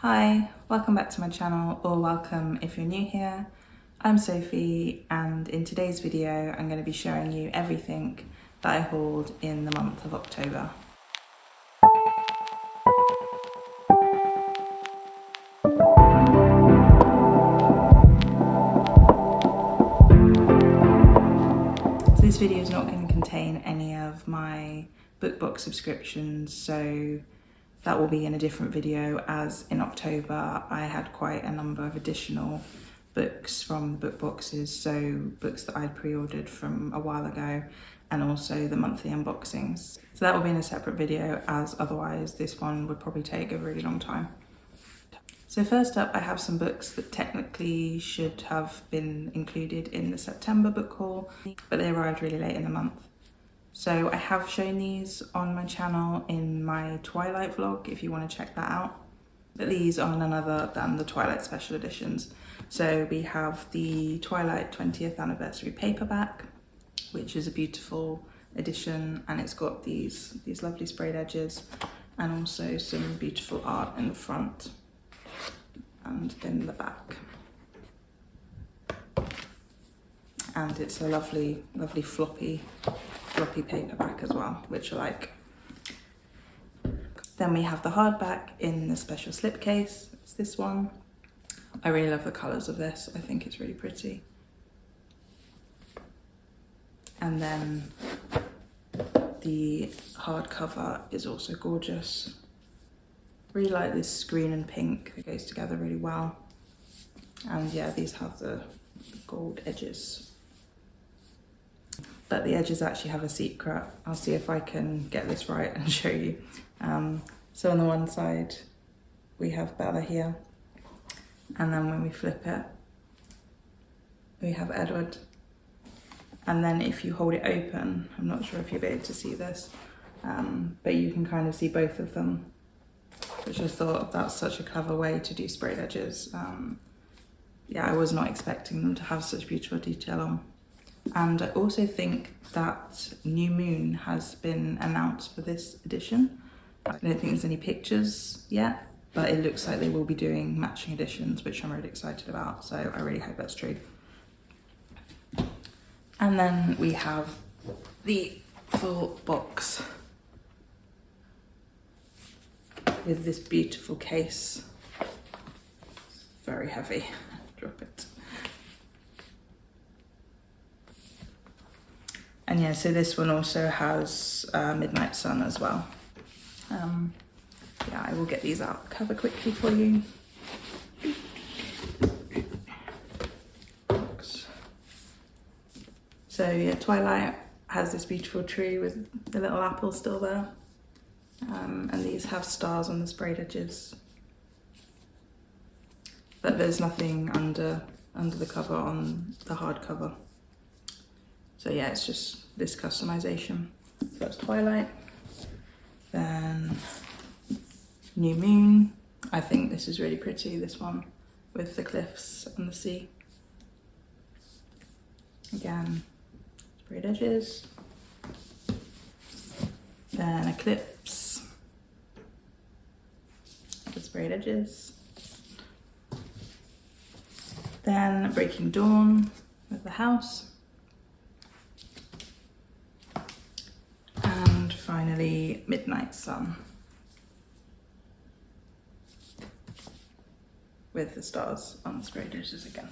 Hi, welcome back to my channel, or welcome if you're new here. I'm Sophie, and in today's video I'm going to be showing you everything that I hauled in the month of October. So this video is not going to contain any of my BookBox subscriptions, so that will be in a different video, as in October I had quite a number of additional books from book boxes, so books that I'd pre-ordered from a while ago, and also the monthly unboxings. So that will be in a separate video, as otherwise this one would probably take a really long time. So first up, I have some books that technically should have been included in the September book haul, but they arrived really late in the month. So I have shown these on my channel in my Twilight vlog, if you want to check that out. But these are none other than the Twilight special editions. So we have the Twilight 20th anniversary paperback, which is a beautiful edition, and it's got these lovely sprayed edges and also some beautiful art in the front and in the back. And it's a lovely floppy paperback as well, which I like. Then we have the hardback in the special slipcase. It's this one. I really love the colours of this. I think it's really pretty. And then the hardcover is also gorgeous. Really like this green and pink. It goes together really well. And yeah, these have the gold edges. But the edges actually have a secret. I'll see if I can get this right and show you. So on the one side, we have Bella here. And then when we flip it, we have Edward. And then if you hold it open, I'm not sure if you'll be able to see this, but you can kind of see both of them, which I thought that's such a clever way to do sprayed edges. Yeah, I was not expecting them to have such beautiful detail on. And I also think that New Moon has been announced for this edition. I don't think there's any pictures yet, but it looks like they will be doing matching editions, which I'm really excited about, so I really hope that's true. And then we have the full box with this beautiful case. It's very heavy. Drop it. And yeah, so this one also has Midnight Sun as well. Yeah, I will get these out cover quickly for you. So yeah, Twilight has this beautiful tree with the little apple still there. And these have stars on the sprayed edges. But there's nothing under the cover on the hardcover. So yeah, it's just this customization. So that's Twilight. Then New Moon. I think this is really pretty, this one, with the cliffs and the sea. Again, sprayed edges. Then Eclipse, with sprayed edges. Then Breaking Dawn with the house. And finally, Midnight Sun with the stars on the sprayed edges again.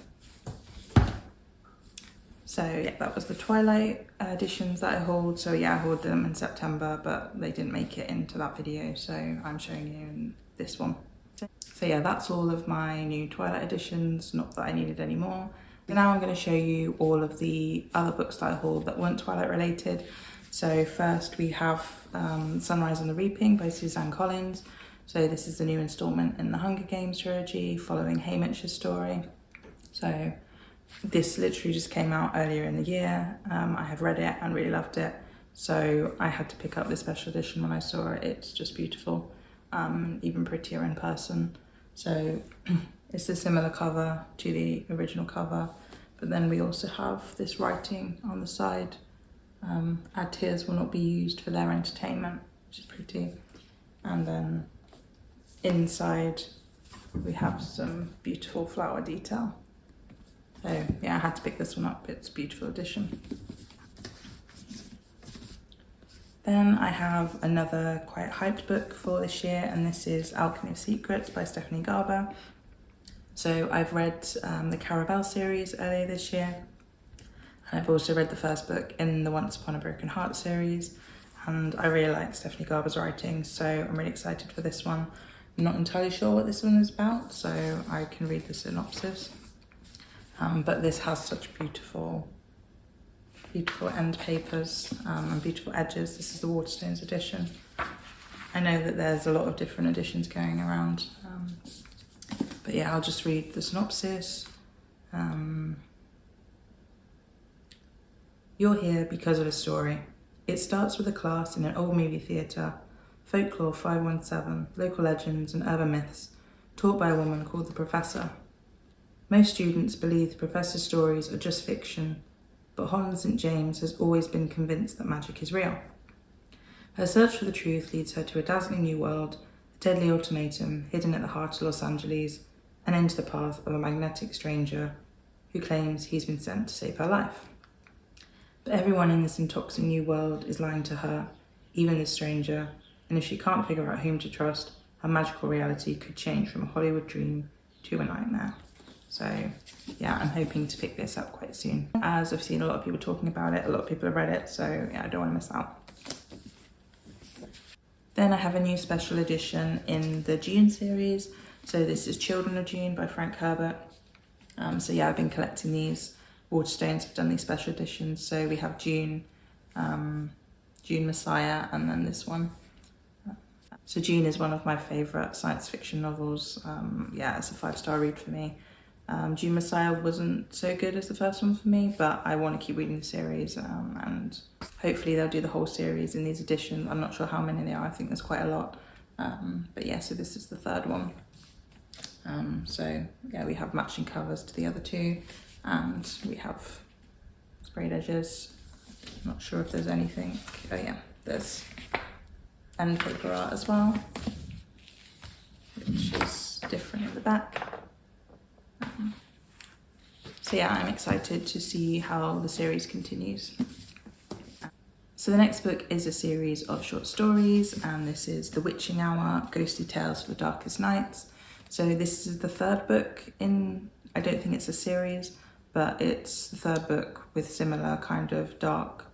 So yeah, that was the Twilight editions that I hauled. So yeah, I hauled them in September, but they didn't make it into that video, so I'm showing you in this one. So yeah, that's all of my new Twilight editions, not that I needed any more. So now I'm going to show you all of the other books that I hauled that weren't Twilight related. So first we have Sunrise on the Reaping by Suzanne Collins. So this is the new installment in the Hunger Games trilogy following Haymitch's story. So this literally just came out earlier in the year. I have read it and really loved it. So I had to pick up this special edition when I saw it. It's just beautiful, even prettier in person. So it's a similar cover to the original cover, but then we also have this writing on the side. Our tears will not be used for their entertainment, which is pretty. And then inside we have some beautiful flower detail. So yeah, I had to pick this one up. It's a beautiful edition. Then I have another quite hyped book for this year, and this is Alchemy of Secrets by Stephenie. So I've read the Caravel series earlier this year, and I've also read the first book in the Once Upon a Broken Heart series, and I really like Stephenie writing, so I'm really excited for this one. I'm not entirely sure what this one is about, so I can read the synopsis. But this has such beautiful end papers and beautiful edges. This is the Waterstones edition. I know that there's a lot of different editions going around, but yeah, I'll just read the synopsis. You're here because of a story. It starts with a class in an old movie theatre, Folklore 517, local legends and urban myths, taught by a woman called the Professor. Most students believe the Professor's stories are just fiction, but Holland St. James has always been convinced that magic is real. Her search for the truth leads her to a dazzling new world, a deadly ultimatum hidden at the heart of Los Angeles, and into the path of a magnetic stranger who claims he's been sent to save her life. But everyone in this intoxicating new world is lying to her, even the stranger, and if she can't figure out whom to trust, her magical reality could change from a Hollywood dream to a nightmare. So yeah, I'm hoping to pick this up quite soon, as I've seen a lot of people talking about it, a lot of people have read it, so yeah, I don't want to miss out. Then I have a new special edition in the Dune series. So this is Children of Dune by Frank Herbert. So yeah, I've been collecting these. Waterstones have done these special editions. So we have Dune, Dune Messiah, and then this one. So Dune is one of my favourite science fiction novels. Yeah, it's a 5-star read for me. Dune Messiah wasn't so good as the first one for me, but I want to keep reading the series, and hopefully they'll do the whole series in these editions. I'm not sure how many there are, I think there's quite a lot. But yeah, so this is the third one. So yeah, we have matching covers to the other two, and we have sprayed edges. Not sure if there's anything. Oh yeah, there's end paper art as well, which is different at the back. So yeah, I'm excited to see how the series continues. So the next book is a series of short stories, and this is The Witching Hour, Ghostly Tales for the Darkest Nights. So this is the third book in, I don't think it's a series, but it's the third book with similar kind of dark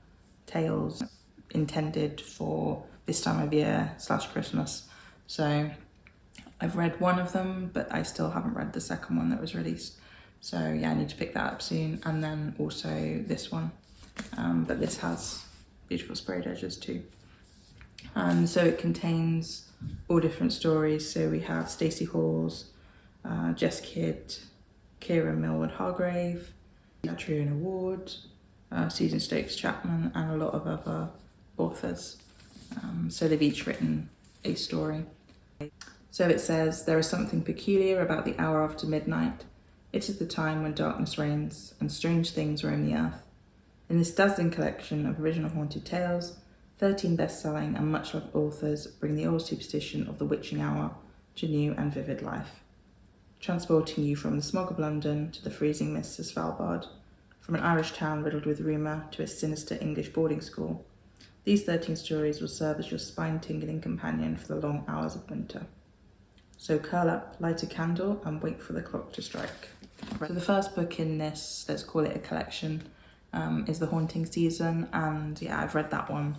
tales intended for this time of year / Christmas. So I've read one of them, but I still haven't read the second one that was released. So yeah, I need to pick that up soon, and then also this one. But this has beautiful sprayed edges too. So it contains all different stories. So we have Stacey Halls, Jess Kidd, Kira Millward Hargrave, Catriona Ward, Susan Stokes Chapman, and a lot of other authors. So they've each written a story. So it says, there is something peculiar about the hour after midnight. It is the time when darkness reigns and strange things roam the earth. In this dazzling collection of original haunted tales, 13 best-selling and much-loved authors bring the old superstition of the witching hour to new and vivid life, transporting you from the smog of London to the freezing mists of Svalbard, from an Irish town riddled with rumour to a sinister English boarding school. These 13 stories will serve as your spine-tingling companion for the long hours of winter. So curl up, light a candle, and wait for the clock to strike. So the first book in this, let's call it a collection, is The Haunting Season, and yeah, I've read that one.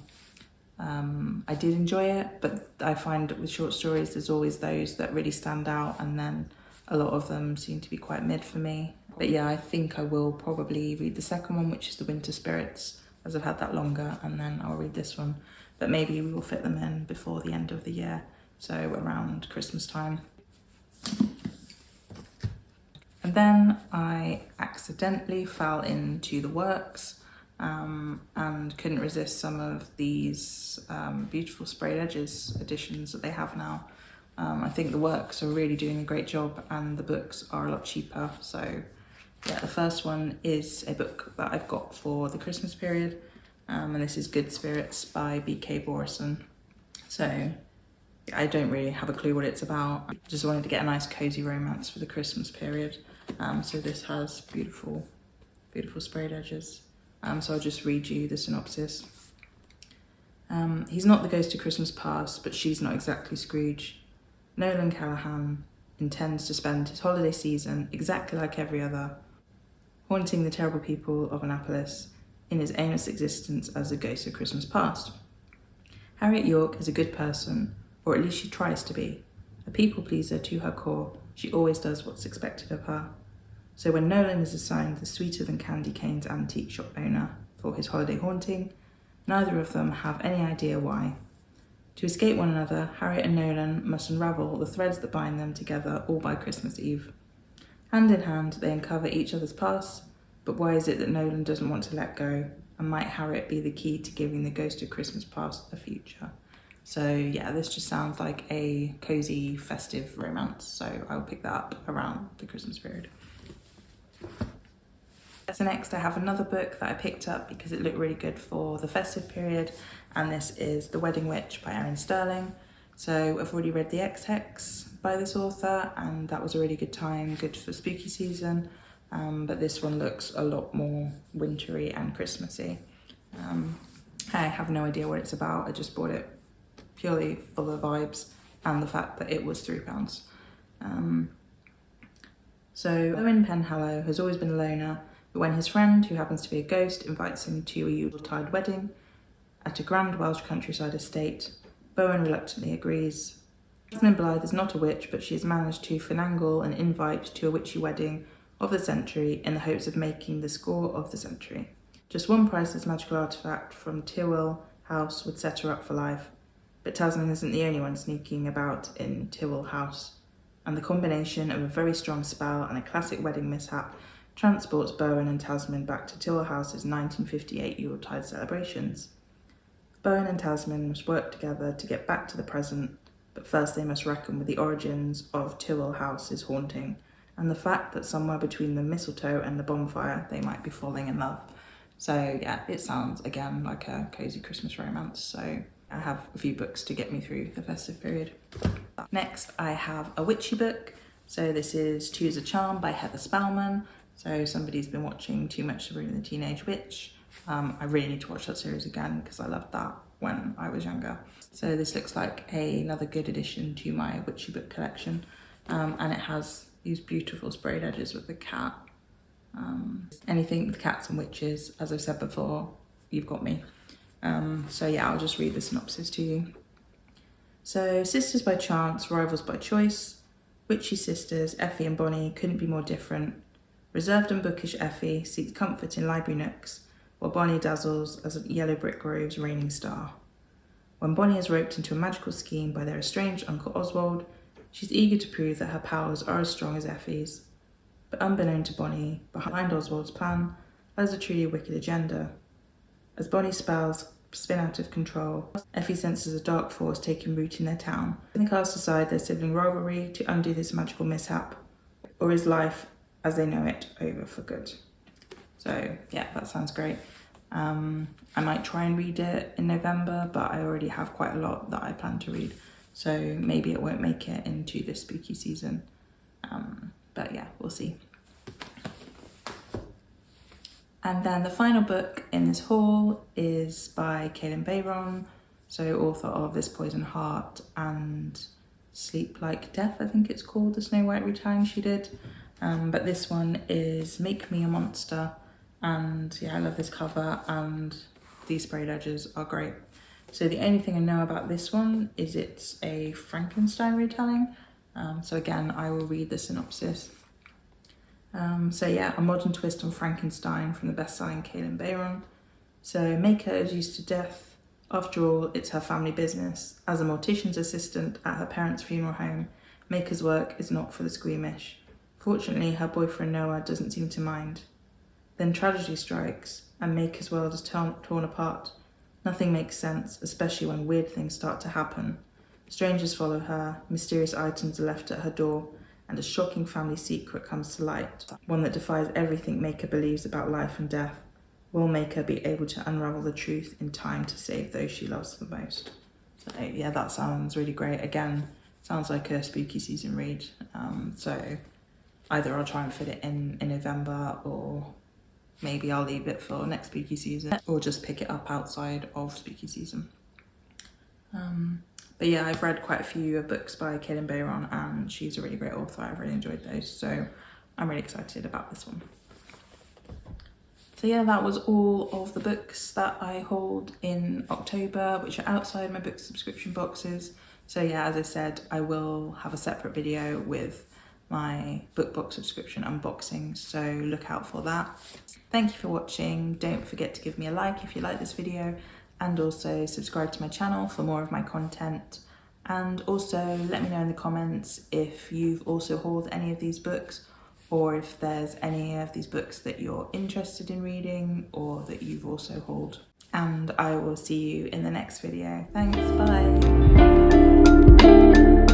I did enjoy it, but I find with short stories there's always those that really stand out, and then a lot of them seem to be quite mid for me. But yeah, I think I will probably read the second one, which is The Winter Spirits, as I've had that longer, and then I'll read this one. But maybe we will fit them in before the end of the year, so around Christmas time. And then I accidentally fell into the Works and couldn't resist some of these beautiful sprayed edges editions that they have now. I think the Works are really doing a great job, and the books are a lot cheaper. So yeah, the first one is a book that I've got for the Christmas period, and this is Good Spirits by B.K. Borison. So I don't really have a clue what it's about. I just wanted to get a nice cozy romance for the Christmas period. So this has beautiful, beautiful sprayed edges. So I'll just read you the synopsis. He's not the ghost of Christmas past, but she's not exactly Scrooge. Nolan Callahan intends to spend his holiday season exactly like every other, haunting the terrible people of Annapolis in his aimless existence as a ghost of Christmas past. Harriet York is a good person, or at least she tries to be. A people pleaser to her core, she always does what's expected of her. So when Nolan is assigned the sweeter than candy canes antique shop owner for his holiday haunting, neither of them have any idea why. To escape one another, Harriet and Nolan must unravel the threads that bind them together all by Christmas Eve. Hand in hand, they uncover each other's past, but why is it that Nolan doesn't want to let go? And might Harriet be the key to giving the ghost of Christmas past a future? So yeah, this just sounds like a cozy, festive romance. So I'll pick that up around the Christmas period. So next I have another book that I picked up because it looked really good for the festive period, and this is The Wedding Witch by Erin Sterling. So I've already read The Ex-Hex by this author, and that was a really good time, good for spooky season, but this one looks a lot more wintry and Christmassy. I have no idea what it's about. I just bought it purely for the vibes and the fact that it was £3. So Owen Penhallow has always been a loner, but when his friend, who happens to be a ghost, invites him to a Yuletide wedding at a grand Welsh countryside estate, Bowen reluctantly agrees. Jasmine Blythe is not a witch, but she has managed to finagle an invite to a witchy wedding of the century in the hopes of making the score of the century. Just one priceless magical artefact from Tyrwell House would set her up for life, but Tasman isn't the only one sneaking about in Tyrwell House, and the combination of a very strong spell and a classic wedding mishap transports Bowen and Tasman back to Tyrwell House's 1958 Yuletide celebrations. Bowen and Tasman must work together to get back to the present, but first they must reckon with the origins of Tyrwell House's haunting and the fact that somewhere between the mistletoe and the bonfire they might be falling in love. So yeah, it sounds again like a cozy Christmas romance, so I have a few books to get me through the festive period. Next I have a witchy book. So this is Choose a Charm by Heather Spellman. So somebody's been watching too much Sabrina the Teenage Witch. I really need to watch that series again because I loved that when I was younger. So this looks like another good addition to my witchy book collection, and it has these beautiful sprayed edges with the cat. Anything with cats and witches, as I've said before, you've got me. So yeah, I'll just read the synopsis to you. So sisters by chance, rivals by choice. Witchy sisters, Effie and Bonnie, couldn't be more different. Reserved and bookish Effie seeks comfort in library nooks, while Bonnie dazzles as a Yellow Brick Grove's reigning star. When Bonnie is roped into a magical scheme by their estranged Uncle Oswald, she's eager to prove that her powers are as strong as Effie's. But unbeknown to Bonnie, behind Oswald's plan lies a truly wicked agenda. As Bonnie's spells spin out of control, Effie senses a dark force taking root in their town. They cast aside their sibling rivalry to undo this magical mishap, or is life as they know it over for good? So yeah, that sounds great. I might try and read it in November, but I already have quite a lot that I plan to read, so maybe it won't make it into this spooky season. But yeah, we'll see. And then the final book in this haul is by Kaylin Bayron, so author of This Poison Heart and Sleep Like Death, I think it's called, the Snow White retelling she did. But this one is Make Me a Monster, and yeah, I love this cover and these sprayed edges are great. So the only thing I know about this one is it's a Frankenstein retelling. So again, I will read the synopsis. So yeah, a modern twist on Frankenstein from the best-selling Kaylin Bayron. So Maker is used to death. After all, it's her family business. As a mortician's assistant at her parents' funeral home, Maker's work is not for the squeamish. Fortunately, her boyfriend Noah doesn't seem to mind. Then tragedy strikes, and Maker's world is torn apart. Nothing makes sense, especially when weird things start to happen. Strangers follow her, mysterious items are left at her door, and a shocking family secret comes to light, one that defies everything Maker believes about life and death. Will Maker be able to unravel the truth in time to save those she loves the most? So yeah, that sounds really great. Again, sounds like a spooky season read. So either I'll try and fit it in November, or maybe I'll leave it for next spooky season, or just pick it up outside of spooky season. But yeah, I've read quite a few books by Kaden Bayron, and she's a really great author. I've really enjoyed those, so I'm really excited about this one. So yeah, that was all of the books that I hold in October, which are outside my book subscription boxes. So yeah, as I said, I will have a separate video with my book subscription unboxing, so look out for that. Thank you for watching. Don't forget to give me a like if you like this video, and also subscribe to my channel for more of my content. And also let me know in the comments if you've also hauled any of these books, or if there's any of these books that you're interested in reading or that you've also hauled. And I will see you in the next video. Thanks, bye.